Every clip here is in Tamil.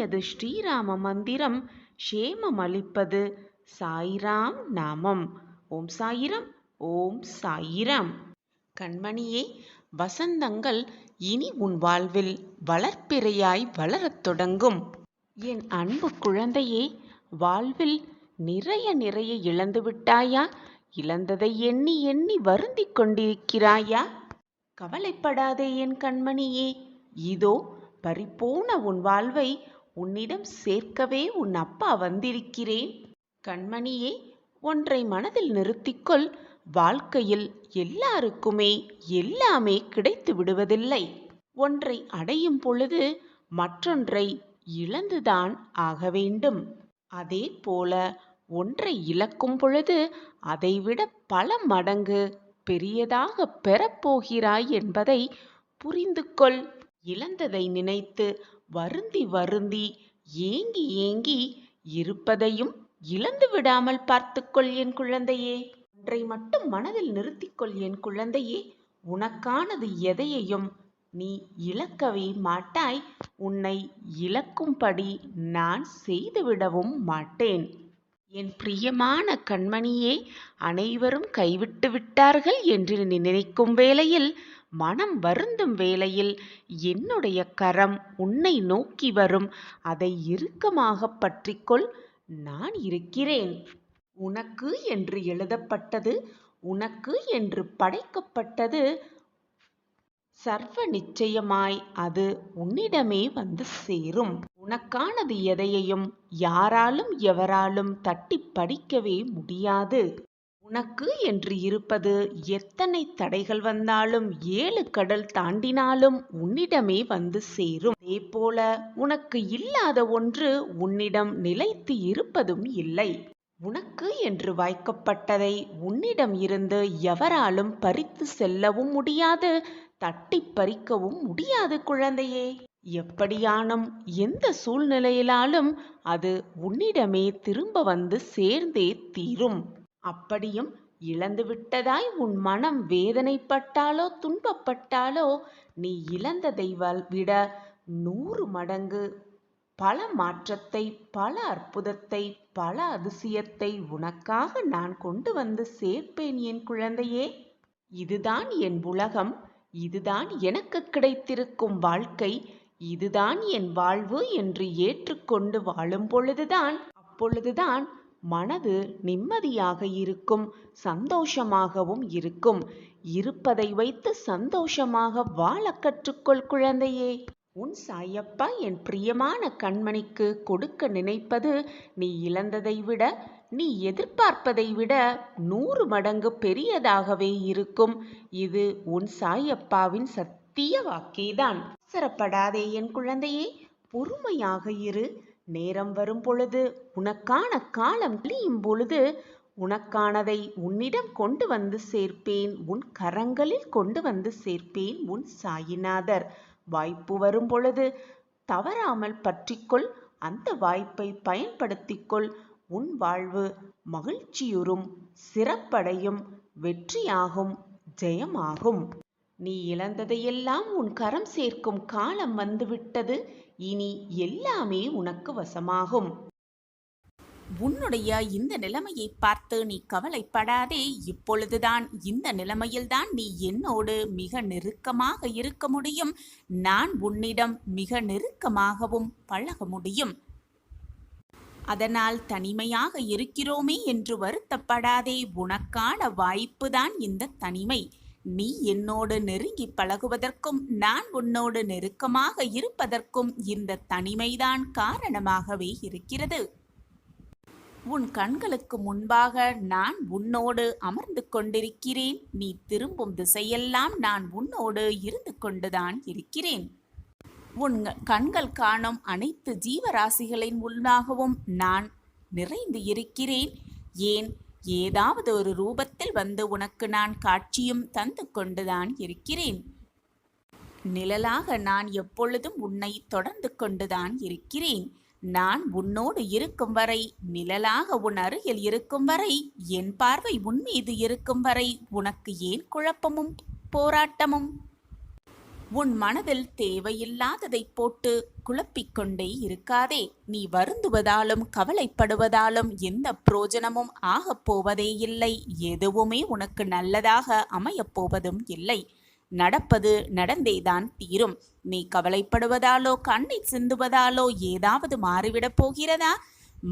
எனது ஸ்ரீராம மந்திரம் க்ஷேமம் அளிப்பது சாய்ராம் நாமம். ஓம் சாயிரம், ஓம் சாயிரம். கண்மணியே, வசந்தங்கள் இனி உன் வாழ்வில் வளர்ப்பிறையாய் வளரத் தொடங்கும். என் அன்பு குழந்தையே, வாழ்வில் நிறைய நிறைய இழந்து விட்டாயா? இழந்ததை எண்ணி எண்ணி வருந்திக் கொண்டிருக்கிறாயா? கவலைப்படாதே என் கண்மணியே, இதோ பறிபோன உன் வாழ்வை உன்னிடம் சேர்க்கவே உன் அப்பா வந்திருக்கிறேன். கண்மணியே, ஒன்றை மனதில் நிறுத்திக்கொள். வாழ்க்கையில் எல்லாருக்குமே எல்லாமே கிடைத்து விடுவதில்லை. ஒன்றை அடையும் பொழுது மற்றொன்றை இழந்துதான் ஆக வேண்டும். அதே போல ஒன்றை இழக்கும் பொழுது அதைவிட பல மடங்கு பெரியதாக பெறப்போகிறாய் என்பதை புரிந்து கொள். இழந்ததை நினைத்து வருந்தி வருந்தி ஏங்கி ஏங்கி இருப்பதையும் இழந்து விடாமல் பார்த்துக்கொள் என் குழந்தையே. ஒன்றை மட்டும் மனதில் நிறுத்திக்கொள் என் குழந்தையே, உனக்கானது எதையையும் நீ இழக்கவே மாட்டாய். உன்னை இழக்கும்படி நான் செய்துவிடவும் மாட்டேன். என் பிரியமான கண்மணியே, அனைவரும் கைவிட்டு விட்டார்கள் என்று நீ நினைக்கும் வேளையில், மனம் வருந்தும் வேளையில் என்னுடைய கரம் உன்னை நோக்கி வரும். அதை இறுக்கமாக பற்றிக்கொள். நான் இருக்கிறேன். உனக்கு என்று எழுதப்பட்டது, உனக்கு என்று படைக்கப்பட்டது சர்வ நிச்சயமாய் அது உன்னிடமே வந்து சேரும். உனக்கானது எதையையும் யாராலும் எவராலும் தட்டி பறிக்கவே முடியாது. உனக்கு என்று இருப்பது எத்தனை தடைகள் வந்தாலும் 7 கடல் தாண்டினாலும் உன்னிடமே வந்து சேரும். அதே போல உனக்கு இல்லாத ஒன்று உன்னிடம் நிலைத்து இருப்பதும் இல்லை. உனக்கு என்று வாய்க்கப்பட்டதை உன்னிடம் இருந்து எவராலும் பறித்து செல்லவும் முடியாது, தட்டி பறிக்கவும் முடியாது குழந்தையே. எப்படியானும் எந்த சூழ்நிலையிலாலும் அது உன்னிடமே திரும்ப வந்து சேர்ந்தே தீரும். அப்படியும் இழந்துவிட்டதாய் உன் மனம் வேதனைப்பட்டாலோ துன்பப்பட்டாலோ, நீ இழந்ததை விட 100 மடங்கு பல மாற்றத்தை, பல அற்புதத்தை, பல அதிசயத்தை உனக்காக நான் கொண்டு வந்து சேர்ப்பேன் என் குழந்தையே. இதுதான் என் உலகம், இதுதான் எனக்கு கிடைத்திருக்கும் வாழ்க்கை, இதுதான் என் வாழ்வு என்று ஏற்றுக்கொண்டு வாழும் பொழுதுதான், அப்பொழுதுதான் மனது நிம்மதியாக இருக்கும், சந்தோஷமாகவும் இருக்கும். இருப்பதை வைத்து சந்தோஷமாக வாழ கற்றுக்கொள் குழந்தையே. உன் சாயப்பா என் பிரியமான கண்மணிக்கு கொடுக்க நினைப்பது நீ இழந்ததை விட, நீ எதிர்பார்ப்பதை விட 100 மடங்கு பெரியதாகவே இருக்கும். இது உன் சாயப்பாவின் சத்திய வாக்கேதான். அவசரப்படாதே என் குழந்தையே, பொறுமையாக இரு. நேரம் வரும் பொழுது, உனக்கான காலம் கழியும் பொழுது உனக்கானதை உன்னிடம் கொண்டு வந்து சேர்ப்பேன். உன் கரங்களில் கொண்டு வந்து சேர்ப்பேன் உன் சாயிநாதர். வாய்ப்பு வரும் பொழுது தவறாமல் பற்றிக்கொள். அந்த வாய்ப்பை பயன்படுத்திக்கொள். உன் வாழ்வு மகிழ்ச்சியுறும், சிறப்படையும், வெற்றியாகும், ஜெயமாகும். நீ இழந்ததையெல்லாம் உன் கரம் சேர்க்கும் காலம் வந்துவிட்டது. இனி எல்லாமே உனக்கு வசமாகும். உன்னுடைய இந்த நிலைமையை பார்த்து நீ கவலைப்படாதே. இப்பொழுதுதான் இந்த நிலைமையில்தான் நீ என்னோடு மிக நெருக்கமாக இருக்க முடியும். நான் உன்னிடம் மிக நெருக்கமாகவும் பழக முடியும். அதனால் தனிமையாக இருக்கிறோமே என்று வருத்தப்படாதே. உனக்கான வாய்ப்புதான் இந்த தனிமை. நீ என்னோடு நெருங்கி பழகுவதற்கும் நான் உன்னோடு நெருக்கமாக இருப்பதற்கும் இந்த தனிமைதான் காரணமாகவே இருக்கிறது. உன் கண்களுக்கு முன்பாக நான் உன்னோடு அமர்ந்து கொண்டிருக்கிறேன். நீ திரும்பும் திசையெல்லாம் நான் உன்னோடு இருந்து கொண்டுதான் இருக்கிறேன். உன் கண்கள் காணும் அனைத்து ஜீவராசிகளின் உள்ளாகவும் நான் நிறைந்து இருக்கிறேன். ஏன், ஏதாவது ஒரு ரூபத்தில் வந்து உனக்கு நான் காட்சியும் தந்து கொண்டுதான் இருக்கிறேன். நிழலாக நான் எப்பொழுதும் உன்னை தொடர்ந்து கொண்டுதான் இருக்கிறேன். நான் உன்னோடு இருக்கும் வரை, நிழலாக உன் அருகில் இருக்கும் வரை, என் பார்வை உன் மீது இருக்கும் வரை உனக்கு ஏன் குழப்பமும் போராட்டமும்? உன் மனதில் தேவையில்லாததை போட்டு குழப்பிக் கொண்டே இருக்காதே. நீ வருந்துவதாலும் கவலைப்படுவதாலும் எந்த பிரயோஜனமும் ஆகப் போவதே இல்லை. எதுவுமே உனக்கு நல்லதாக அமையப் போவதும் இல்லை. நடப்பது நடந்தேதான் தீரும். நீ கவலைப்படுவதாலோ கண்ணீர் சிந்துவதாலோ ஏதாவது மாறிவிடப் போகிறதா?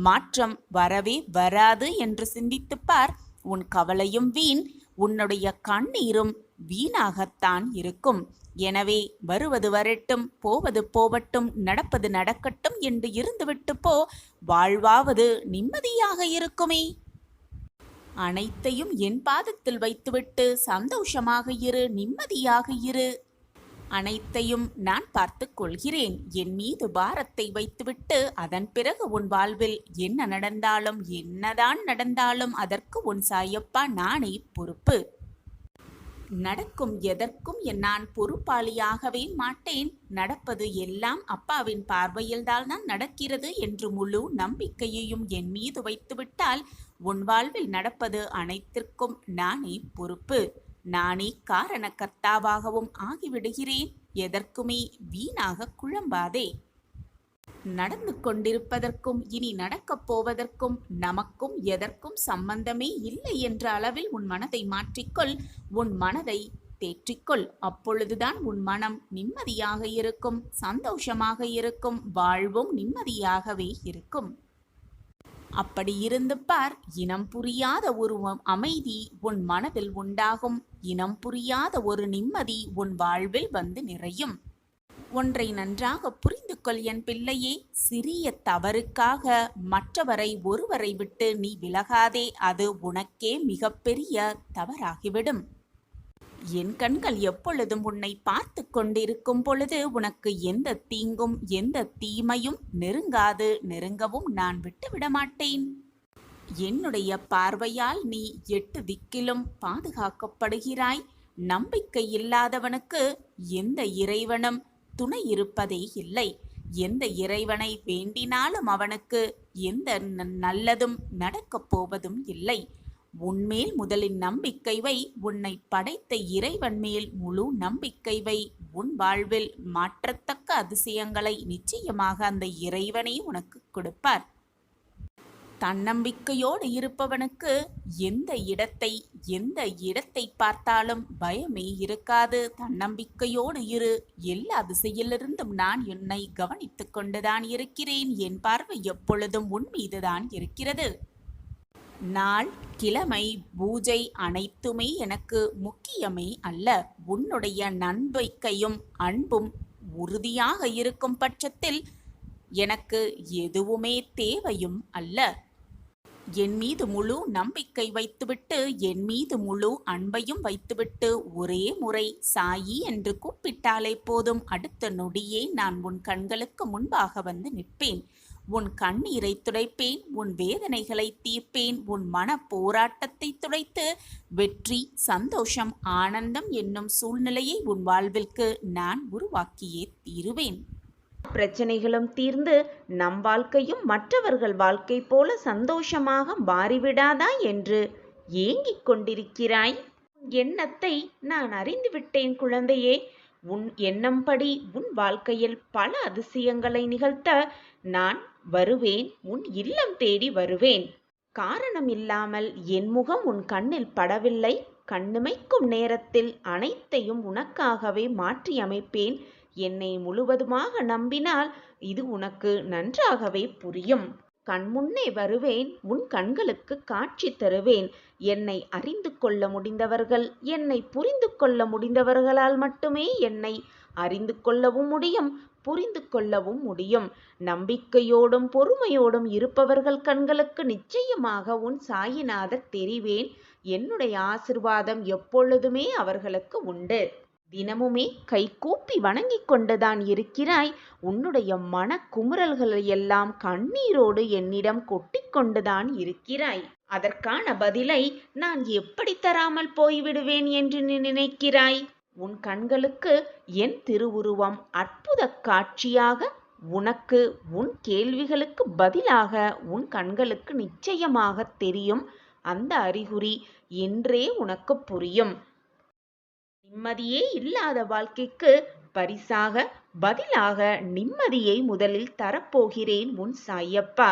மாற்றம் வரவே வராது என்று சிந்தித்துப் பார். உன் கவலையும் வீண், உன்னுடைய கண்ணீரும் வீணாகத்தான் இருக்கும். எனவே வருவது வரட்டும், போவது போவட்டும், நடப்பது நடக்கட்டும் என்று இருந்துவிட்டு போ. வாழ்வாவது நிம்மதியாக இருக்குமே. அனைத்தையும் என் பாதத்தில் வைத்துவிட்டு சந்தோஷமாக இரு, நிம்மதியாக இரு. அனைத்தையும் நான் பார்த்துக் கொள்கிறேன். என் மீது பாரத்தை வைத்துவிட்டு அதன் பிறகு உன் வாழ்வில் என்ன நடந்தாலும் என்னதான் நடந்தாலும் அதற்கு உன் சாயப்பா நானே பொறுப்பு. நடக்கும் எதற்கும் நான் பொறுப்பாளியாகவே மாட்டேன். நடப்பது எல்லாம் அப்பாவின் பார்வையில்தான் நடக்கிறது என்று முழு நம்பிக்கையையும் என் மீது வைத்துவிட்டால் உன் வாழ்வில் நடப்பது அனைத்திற்கும் நானே பொறுப்பு. நானே காரணக்கர்த்தாவாகவும் ஆகிவிடுகிறேன். எதற்குமே வீணாக குழம்பாதே. நடந்து கொண்டிருப்பதற்கும் இனி நடக்கப் போவதற்கும் நமக்கும் எதற்கும் சம்பந்தமே இல்லை என்ற அளவில் உன் மனதை மாற்றிக்கொள். உன் மனதை தேற்றிக்கொள். அப்பொழுதுதான் உன் மனம் நிம்மதியாக இருக்கும், சந்தோஷமாக இருக்கும், வாழ்வும் நிம்மதியாகவே இருக்கும். அப்படி இருந்து பார். இனம் புரியாத ஒரு அமைதி உன் மனதில் உண்டாகும். இனம் புரியாத ஒரு நிம்மதி உன் வாழ்வில் வந்து நிறையும். ஒன்றை நன்றாக புரிந்து கொள் என் பிள்ளையே. சிறிய தவறுக்காக மற்றவரை ஒருவரை விட்டு நீ விலகாதே. அது உனக்கே மிகப்பெரிய தவறாகிவிடும். என் கண்கள் எப்பொழுதும் உன்னை பார்த்து கொண்டிருக்கும் பொழுது உனக்கு எந்த தீங்கும் எந்த தீமையும் நெருங்காது. நெருங்கவும் நான் விட்டு விடமாட்டேன். என்னுடைய பார்வையால் நீ 8 திக்கிலும் பாதுகாக்கப்படுகிறாய். நம்பிக்கை இல்லாதவனுக்கு எந்த இறைவனும் துணை இருப்பதே இல்லை. எந்த இறைவனை வேண்டினாலும் அவனுக்கு எந்த நல்லதும் நடக்கப் போவதும் இல்லை. உன்மேல் முதலில் நம்பிக்கை வை. உன்னை படைத்த இறைவன் மேல் முழு நம்பிக்கை வை. உன் வாழ்வில் மாற்றத்தக்க அதிசயங்களை நிச்சயமாக அந்த இறைவனே உனக்கு கொடுப்பார். தன்னம்பிக்கையோடு இருப்பவனுக்கு எந்த இடத்தை பார்த்தாலும் பயமே இருக்காது. தன்னம்பிக்கையோடு இரு. எல்லா திசையிலிருந்தும் நான் என்னை கவனித்துக் கொண்டுதான் இருக்கிறேன். என் பார்வை எப்பொழுதும் உன் மீதுதான் இருக்கிறது. நாள், கிழமை, பூஜை அனைத்துமே எனக்கு முக்கியமே அல்ல. உன்னுடைய நம்பிக்கையும் அன்பும் உறுதியாக இருக்கும் பட்சத்தில் எனக்கு எதுவுமே தேவையும் அல்ல. என் மீது முழு நம்பிக்கை வைத்துவிட்டு என் மீது முழு அன்பையும் வைத்துவிட்டு ஒரே முறை சாயி என்று கூப்பிட்டாலே போதும். அடுத்த நொடியே நான் உன் கண்களுக்கு முன்பாக வந்து நிற்பேன். உன் கண்ணீரை துடைப்பேன். உன் வேதனைகளை தீர்ப்பேன். உன் மன போராட்டத்தை துடைத்து வெற்றி, சந்தோஷம், ஆனந்தம் என்னும் சூழ்நிலையை உன் வாழ்விற்கு நான் உருவாக்கியே தீருவேன். பிரச்சனைகளும் தீர்ந்து நம் வாழ்க்கையும் மற்றவர்கள் வாழ்க்கை போல சந்தோஷமாக மாறிவிடாதா என்று ஏங்கிக் கொண்டிருக்கிறாய். எண்ணத்தை நான் அறிந்துவிட்டேன் குழந்தையே. உன் எண்ணம்படி உன் வாழ்க்கையில் பல அதிசயங்களை நிகழ்த்த நான் வருவேன். உன் இல்லம் தேடி வருவேன். காரணம் இல்லாமல் என் முகம் உன் கண்ணில் படவில்லை. கண்ணிமைக்கும் நேரத்தில் அனைத்தையும் உனக்காகவே மாற்றி அமைப்பேன். என்னை முழுவதுமாக நம்பினால் இது உனக்கு நன்றாகவே புரியும். கண்முன்னே வருவேன். உன் கண்களுக்கு காட்சி தருவேன். என்னை அறிந்து கொள்ள முடிந்தவர்கள், என்னை புரிந்து கொள்ள முடிந்தவர்களால் மட்டுமே என்னை அறிந்து கொள்ளவும் முடியும், புரிந்து கொள்ளவும் முடியும். நம்பிக்கையோடும் பொறுமையோடும் இருப்பவர்கள் கண்களுக்கு நிச்சயமாக உன் சாயிநாதர் தெரிவேன். என்னுடைய ஆசிர்வாதம் எப்பொழுதுமே அவர்களுக்கு உண்டு. தினமுமே கைகூப்பி வணங்கிக் கொண்டுதான் இருக்கிறாய். உன்னுடைய மன குமுறல்களை எல்லாம் கண்ணீரோடு என்னிடம் கொட்டிக் கொண்டுதான் இருக்கிறாய். அதற்கான பதிலை நான் எப்படி தராமல் போய்விடுவேன் என்று நினைக்கிறாய்? உன் கண்களுக்கு என் திருவுருவம் அற்புத காட்சியாக உனக்கு உன் கேள்விகளுக்கு பதிலாக உன் கண்களுக்கு நிச்சயமாக தெரியும். அந்த அறிகுறி என்றே உனக்கு புரியும். நிம்மதியே இல்லாத வாழ்க்கைக்கு பரிசாக பதிலாக நிம்மதியை முதலில் தரப்போகிறேன் உன் சாயப்பா.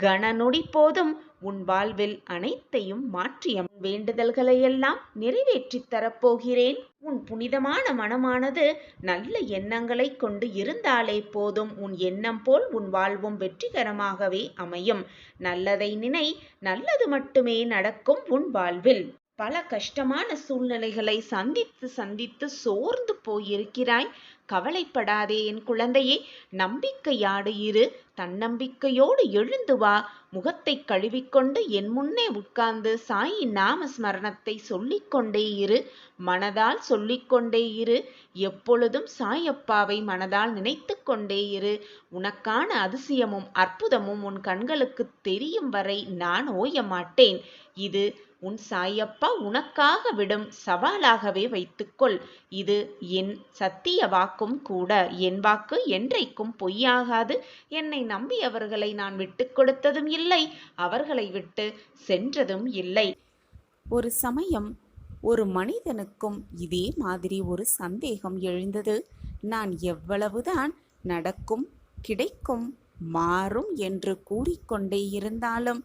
கணநொடி போதும் உன் வாழ்வில் அனைத்தையும் மாற்றிய வேண்டுதல்களையெல்லாம் நிறைவேற்றித் தரப்போகிறேன். உன் புனிதமான மனமானது நல்ல எண்ணங்களை கொண்டு இருந்தாலே போதும். உன் எண்ணம் போல் உன் வாழ்வும் வெற்றிகரமாகவே அமையும். நல்லதை நினை, நல்லது மட்டுமே நடக்கும் உன் வாழ்வில். பல கஷ்டமான சூழ்நிலைகளை சந்தித்து சந்தித்து சோர்ந்து போயிருக்கிறாய். கவலைப்படாதே என் குழந்தையே. நம்பிக்கையாடு இரு. தன்னம்பிக்கையோடு எழுந்து வா. முகத்தை கழுவிக்கொண்டு என் முன்னே உட்கார்ந்து சாயின் நாம ஸ்மரணத்தை சொல்லிக்கொண்டே இரு. மனதால் சொல்லிக்கொண்டே இரு. எப்பொழுதும் சாயப்பாவை மனதால் நினைத்து கொண்டே இரு. உனக்கான அதிசயமும் அற்புதமும் உன் கண்களுக்கு தெரியும் வரை நான் ஓய மாட்டேன். இது உன் சாயப்பா உனக்காக விடும் சவாலாகவே வைத்துக்கொள். இது என் சத்திய வாக்கும் கூட. என் வாக்கு என்றைக்கும் பொய்யாகாது. என்னை நம்பியவர்களை நான் விட்டு கொடுத்ததும் இல்லை, அவர்களை விட்டு சென்றதும் இல்லை. ஒரு சமயம் ஒரு மனிதனுக்கும் இதே மாதிரி ஒரு சந்தேகம் எழுந்தது. நான் எவ்வளவுதான் நடக்கும், கிடைக்கும், மாறும் என்று கூறிக்கொண்டே இருந்தாலும்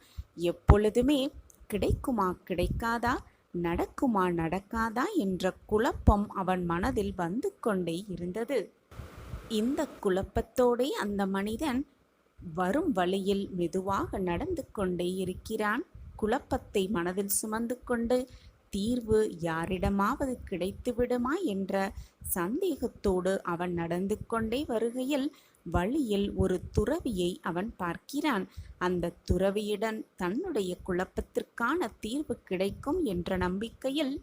எப்பொழுதுமே கிடைக்குமா கிடைக்காதா, நடக்குமா நடக்காதா என்ற குழப்பம் அவன் மனதில் வந்து கொண்டே இருந்தது. இந்த குழப்பத்தோடே அந்த மனிதன் வரும் வழியில் மெதுவாக நடந்து கொண்டே இருக்கிறான். குழப்பத்தை மனதில் சுமந்து கொண்டு தீர்வு யாரிடமாவது கிடைத்து விடுமா என்ற சந்தேகத்தோடு அவன் நடந்து கொண்டே வருகையில் வழியில் ஒரு துறவியை அவன் பார்க்கிறான். அந்த துறவியுடன் தன்னுடைய குழப்பத்திற்கான தீர்வு கிடைக்கும் என்ற நம்பிக்கையில்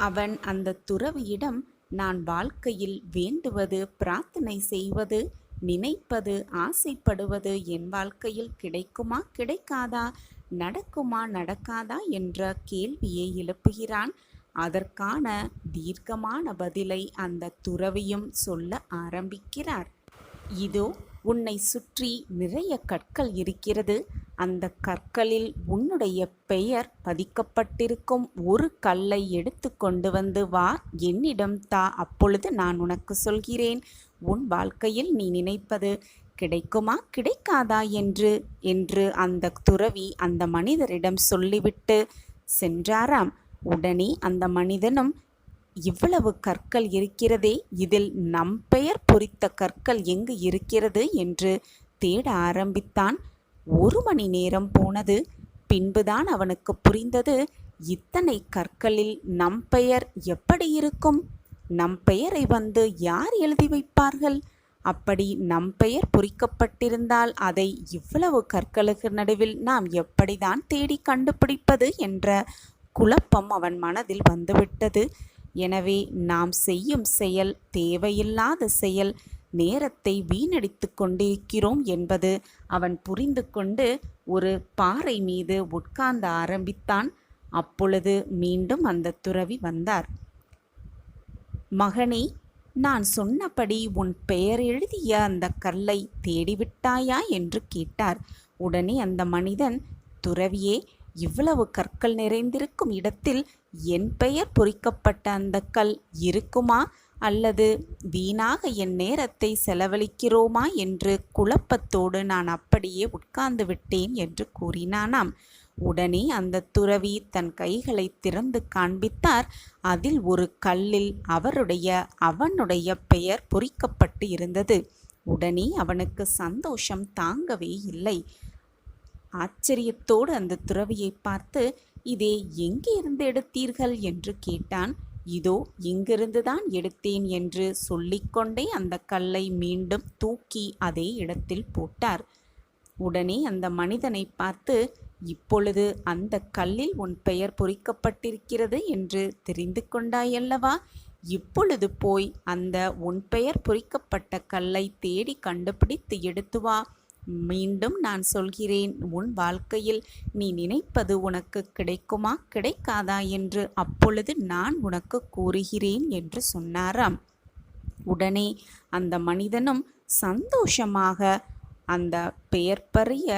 அவன் அந்த துறவியிடம், நான் வாழ்க்கையில் வேண்டுவது, பிரார்த்தனை செய்வது, நினைப்பது, ஆசைப்படுவது என் வாழ்க்கையில் கிடைக்குமா கிடைக்காதா, நடக்குமா நடக்காதா என்ற கேள்வியை எழுப்புகிறான். அதற்கான தீர்க்கமான பதிலை அந்த துறவியும் சொல்ல ஆரம்பிக்கிறார். இதோ உன்னை சுற்றி நிறைய கற்கள் இருக்கிறது. அந்த கற்களில் உன்னுடைய பெயர் பதிக்கப்பட்டிருக்கும் ஒரு கல்லை எடுத்து கொண்டு வந்து வா, என்னிடம் தா. அப்பொழுது நான் உனக்கு சொல்கிறேன், உன் வாழ்க்கையில் நீ நினைப்பது கிடைக்குமா கிடைக்காதா என்று அந்த துறவி அந்த மனிதரிடம் சொல்லிவிட்டு சென்றாராம். உடனே அந்த மனிதனும், இவ்வளவு கற்கள் இருக்கிறதே, இதில் நம் பெயர் பொறித்த கற்கள் எங்கு இருக்கிறது என்று தேட ஆரம்பித்தான். 1 மணி நேரம் போனது. பின்புதான் அவனுக்கு புரிந்தது, இத்தனை கற்களில் நம் பெயர் எப்படி இருக்கும்? நம் பெயரை வந்து யார் எழுதி வைப்பார்கள்? அப்படி நம் பெயர் பொறிக்கப்பட்டிருந்தால் அதை இவ்வளவு கற்களுக்கு நடுவில் நாம் எப்படிதான் தேடி கண்டுபிடிப்பது என்ற குழப்பம் அவன் மனதில் வந்துவிட்டது. எனவே நாம் செய்யும் செயல் தேவையில்லாத செயல், நேரத்தை வீணடித்து கொண்டிருக்கிறோம் என்பது அவன் புரிந்து கொண்டு ஒரு பாறை மீது உட்கார்ந்து ஆரம்பித்தான். அப்பொழுது மீண்டும் அந்த துறவி வந்தார். மகனே, நான் சொன்னபடி உன் பெயர் எழுதிய அந்த கல்லை தேடிவிட்டாயா என்று கேட்டார். உடனே அந்த மனிதன், துறவியே, இவ்வளவு கற்கள் நிறைந்திருக்கும் இடத்தில் என் பெயர் பொறிக்கப்பட்ட அந்த கல் இருக்குமா, அல்லது வீணாக என் நேரத்தை செலவழிக்கிறோமா என்று குழப்பத்தோடு நான் அப்படியே உட்கார்ந்து விட்டேன் என்று கூறினானாம். உடனே அந்த துறவி தன் கைகளை திறந்து காண்பித்தார். அதில் ஒரு கல்லில் அவனுடைய பெயர் பொறிக்கப்பட்டு இருந்தது. உடனே அவனுக்கு சந்தோஷம் தாங்கவே இல்லை. ஆச்சரியத்தோடு அந்த துறவியை பார்த்து, இதை எங்கே இருந்து எடுத்தீர்கள் என்று கேட்டான். இதோ இங்கிருந்துதான் எடுத்தேன் என்று சொல்லிக்கொண்டே அந்த கல்லை மீண்டும் தூக்கி அதே இடத்தில் போட்டார். உடனே அந்த மனிதனை பார்த்து, இப்பொழுது அந்த கல்லில் உன் பெயர் பொறிக்கப்பட்டிருக்கிறது என்று தெரிந்து கொண்டாயல்லவா? இப்பொழுது போய் அந்த உன் பெயர் பொறிக்கப்பட்ட கல்லை தேடி கண்டுபிடித்து எடுத்து வா. மீண்டும் நான் சொல்கிறேன், உன் வாழ்க்கையில் நீ நினைப்பது உனக்கு கிடைக்குமா கிடைக்காதா என்று அப்பொழுது நான் உனக்கு கூறுகிறேன் என்று சொன்னாராம். உடனே அந்த மனிதனும் சந்தோஷமாக அந்த பெயர்பறிய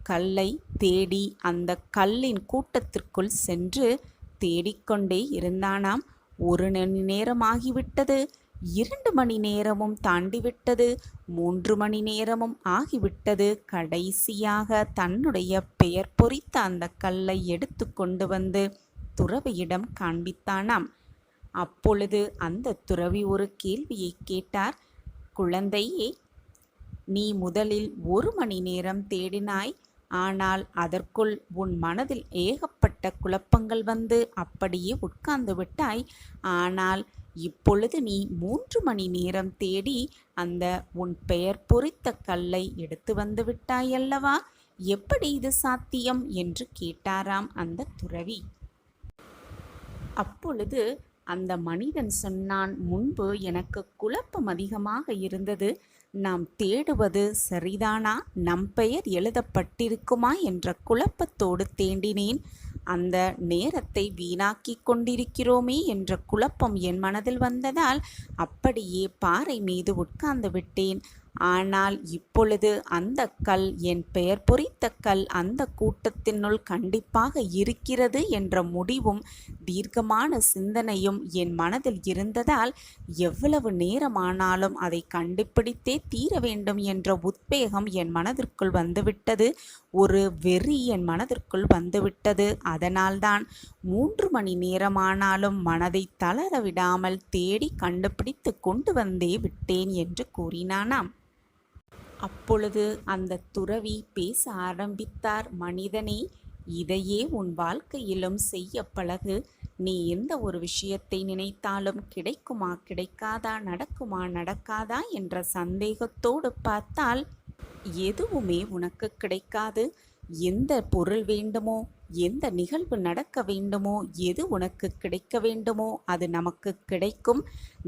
கல்லை தேடி அந்த கல்லின் கூட்டத்திற்குள் சென்று தேடிக்கொண்டே இருந்தானாம். 1 மணி நேரமாகிவிட்டது. 2 மணி நேரமும் தாண்டிவிட்டது. 3 மணி நேரமும் ஆகிவிட்டது. கடைசியாக தன்னுடைய பெயர் பொறித்த அந்த கல்லை எடுத்து கொண்டு வந்து துறவியிடம் காண்பித்தானாம். அப்பொழுது அந்த துறவி ஒரு கேள்வியை கேட்டார். குழந்தையே, நீ முதலில் 1 மணி நேரம் தேடினாய். ஆனால் அதற்குள் உன் மனதில் ஏகப்பட்ட குழப்பங்கள் வந்து அப்படியே உட்கார்ந்து விட்டாய். ஆனால் இப்பொழுது நீ 3 மணி நேரம் தேடி அந்த உன் பெயர் பொறித்த கல்லை எடுத்து வந்து விட்டாயல்லவா? எப்படி இது சாத்தியம் என்று கேட்டாராம் அந்த துறவி. அப்பொழுது அந்த மனிதன் சொன்னான், முன்பு எனக்கு குழப்பம் அதிகமாக இருந்தது. நாம் தேடுவது சரிதானா, நம் பெயர் எழுதப்பட்டிருக்குமா என்ற குழப்பத்தோடு தேடினேன். அந்த நேரத்தை வீணாக்கி கொண்டிருக்கிறோமே என்ற குழப்பம் என் மனதில் வந்ததால் அப்படியே பாறை மீது உட்கார்ந்து விட்டேன். ஆனால் இப்பொழுது அந்த கல், என் பெயர் பொறித்த கல் அந்த கூட்டத்தினுள் கண்டிப்பாக இருக்கிறது என்ற முடிவும் தீர்க்கமான சிந்தனையும் என் மனதில் இருந்ததால் எவ்வளவு நேரமானாலும் அதை கண்டுபிடித்தே தீர வேண்டும் என்ற உத்வேகம் என் மனதிற்குள் வந்துவிட்டது. ஒரு வெறி என் மனதிற்குள் வந்துவிட்டது. அதனால்தான் 3 மணி நேரமானாலும் மனதை தளர விடாமல் தேடி கண்டுபிடித்து கொண்டு வந்தே விட்டேன் என்று கூறினானாம். அப்பொழுது அந்த துறவி பேச ஆரம்பித்தார். மனிதனே, இதையே உன் வாழ்க்கையிலும் செய்ய பழகு. நீ எந்த ஒரு விஷயத்தை நினைத்தாலும் கிடைக்குமா கிடைக்காதா, நடக்குமா நடக்காதா என்ற சந்தேகத்தோடு பார்த்தால் எதுவுமே உனக்கு கிடைக்காது. எந்த பொருள் வேண்டுமோ, எந்த நிகழ்வு நடக்க வேண்டுமோ, எது உனக்கு கிடைக்க வேண்டுமோ அது நமக்கு கிடைக்கும்.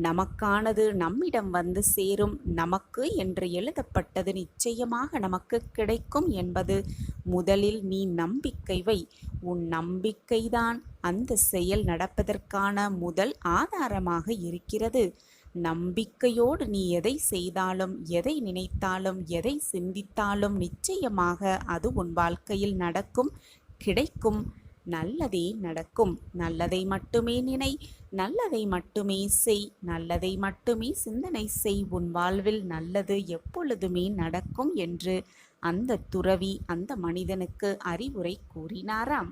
நமக்கானது நம்மிடம் வந்து சேரும். நமக்கு என்று எழுதப்பட்டது நிச்சயமாக நமக்கு கிடைக்கும் என்பது முதலில் நீ நம்பிக்கை வை. உன் நம்பிக்கைதான் அந்த செயல் நடப்பதற்கான முதல் ஆதாரமாக இருக்கிறது. நம்பிக்கையோடு நீ எதை செய்தாலும், எதை நினைத்தாலும், எதை சிந்தித்தாலும் நிச்சயமாக அது உன் வாழ்க்கையில் நடக்கும், கிடைக்கும். நல்லதே நடக்கும். நல்லதை மட்டுமே நினை, நல்லதை மட்டுமே செய், நல்லதை மட்டுமே சிந்தனை செய். உன் வாழ்வில் நல்லது எப்பொழுதுமே நடக்கும் என்று அந்த துறவி அந்த மனிதனுக்கு அறிவுரை கூறினாராம்.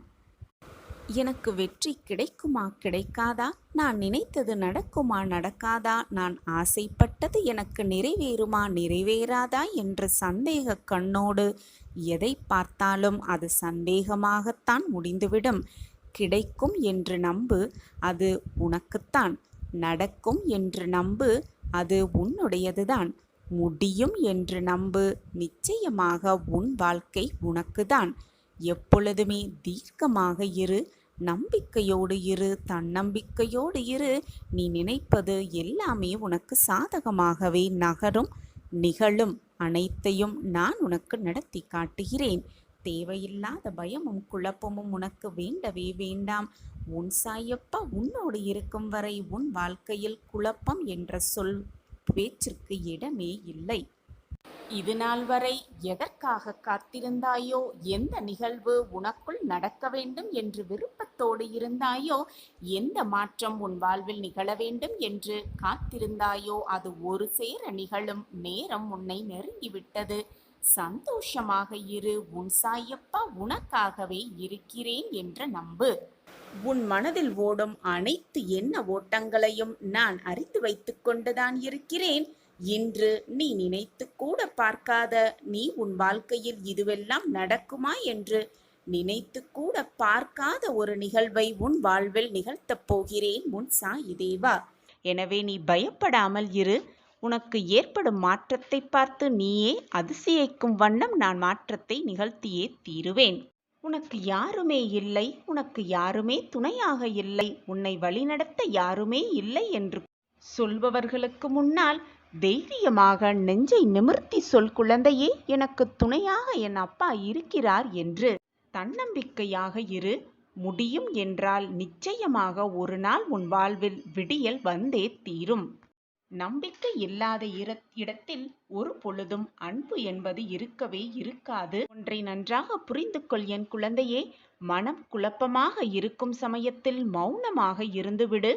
எனக்கு வெற்றி கிடைக்குமா கிடைக்காதா, நான் நினைத்தது நடக்குமா நடக்காதா, நான் ஆசைப்பட்டது எனக்கு நிறைவேறுமா நிறைவேறாதா என்ற சந்தேக கண்ணோடு எதை பார்த்தாலும் அது சந்தேகமாகத்தான் முடிந்துவிடும். கிடைக்கும் என்று நம்பு, அது உனக்குத்தான். நடக்கும் என்று நம்பு, அது உன்னுடையதுதான். முடியும் என்று நம்பு, நிச்சயமாக உன் வாழ்க்கை உனக்குதான். எப்பொழுதுமே தீர்க்கமாக இரு, நம்பிக்கையோடு இரு, தன்னம்பிக்கையோடு இரு. நீ நினைப்பது எல்லாமே உனக்கு சாதகமாகவே நகரும், நிகழும். அனைத்தையும் நான் உனக்கு நடத்தி காட்டுகிறேன். தேவையில்லாத பயமும் குழப்பமும் உனக்கு வேண்டவே வேண்டாம். உன் சாயப்பா உன்னோடு இருக்கும் வரை உன் வாழ்க்கையில் குழப்பம் என்ற சொல் பேச்சிற்கு இடமே இல்லை. இது நாள் வரை எதற்காக காத்திருந்தாயோ, எந்த நிகழ்வு உனக்குள் நடக்க வேண்டும் என்று விருப்பத்தோடு இருந்தாயோ, எந்த மாற்றம் உன் வாழ்வில் நிகழ வேண்டும் என்று காத்திருந்தாயோ, அது ஒரு சேர நிகழும் நேரம் உன்னை நெருங்கிவிட்டது. சந்தோஷமாக இரு. உன் சாயப்பா உனக்காகவே இருக்கிறேன் என்ற நம்பு. உன் மனதில் ஓடும் அனைத்து எண்ண ஓட்டங்களையும் நான் அறிந்து வைத்துக் கொண்டுதான் இருக்கிறேன். இன்று நீ நினைத்து கூட பார்க்காத, நீ உன் வாழ்க்கையில் இதுவெல்லாம் நடக்குமா என்று நினைத்து கூட பார்க்காத ஒரு நிகழ்வை உன் வாழ்வில் நிகழ்த்தப் போகிறேன் உன் சாயி தேவா. எனவே நீ பயப்படாமல் இரு. உனக்கு ஏற்படும் மாற்றத்தை பார்த்து நீயே அதிசயிக்கும் வண்ணம் நான் மாற்றத்தை நிகழ்த்தியே தீருவேன். உனக்கு யாருமே இல்லை, உனக்கு யாருமே துணையாக இல்லை, உன்னை வழிநடத்த யாருமே இல்லை என்று சொல்பவர்களுக்கு முன்னால் தைரியமாக நெஞ்சை நிமிர்த்தி சொல் குழந்தையே, எனக்கு துணையாக என் அப்பா இருக்கிறார் என்று தன்னம்பிக்கையாக இரு. முடியும் என்றால் நிச்சயமாக ஒரு நாள் உன் வாழ்வில் விடியல் வந்தே தீரும். நம்பிக்கை இல்லாத இடத்தில் ஒரு பொழுதும் அன்பு என்பது இருக்கவே இருக்காது. ஒன்றை நன்றாக புரிந்து கொள் என் குழந்தையே. மனம் குழப்பமாக இருக்கும் சமயத்தில் மௌனமாக இருந்துவிடு.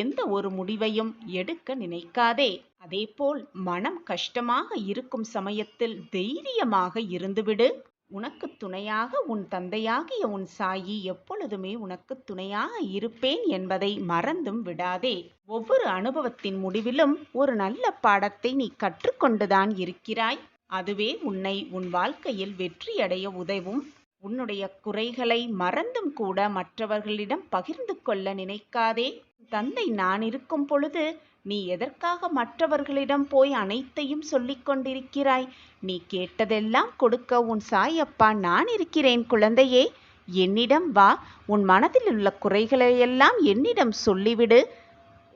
எந்த ஒரு முடிவையும் எடுக்க நினைக்காதே. அதேபோல் மனம் கஷ்டமாக இருக்கும் சமயத்தில் தைரியமாக இருந்துவிடு. உனக்கு துணையாக உன் தந்தையாகிய உன் சாயி எப்பொழுதுமே உனக்கு துணையாக இருப்பேன் என்பதை மறந்தும் விடாதே. ஒவ்வொரு அனுபவத்தின் முடிவிலும் ஒரு நல்ல பாடத்தை நீ கற்றுக்கொண்டுதான் இருக்கிறாய். அதுவே உன்னை உன் வாழ்க்கையில் வெற்றியடைய உதவும். உன்னுடைய குறைகளை மறந்தும் கூட மற்றவர்களிடம் பகிர்ந்து கொள்ள நினைக்காதே. தந்தை நான் இருக்கும் பொழுது நீ எதற்காக மற்றவர்களிடம் போய் அனைத்தையும் சொல்லிக் கொண்டிருக்கிறாய்? நீ கேட்டதெல்லாம் கொடுக்க உன் சாயப்பா நான் இருக்கிறேன் குழந்தையே. என்னிடம் வா. உன் மனதில் உள்ள குறைகளையெல்லாம் என்னிடம் சொல்லிவிடு.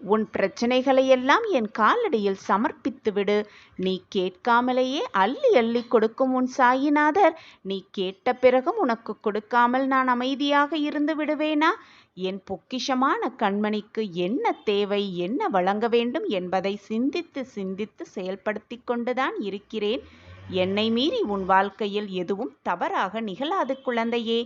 உன் பிரச்சனைகளையெல்லாம் என் காலடியில் சமர்ப்பித்து விடு. நீ கேட்காமலேயே அள்ளி அள்ளி கொடுக்கும் உன் சாயிநாதர் நீ கேட்ட பிறகும் உனக்கு கொடுக்காமல் நான் அமைதியாக இருந்து விடுவேனா? என் பொக்கிஷமான கண்மணிக்கு என்ன தேவை, என்ன வழங்க வேண்டும் என்பதை சிந்தித்து சிந்தித்து செயல்படுத்தி கொண்டுதான் இருக்கிறேன். என்னை மீறி உன் வாழ்க்கையில் எதுவும் தவறாக நிகழாது குழந்தையே.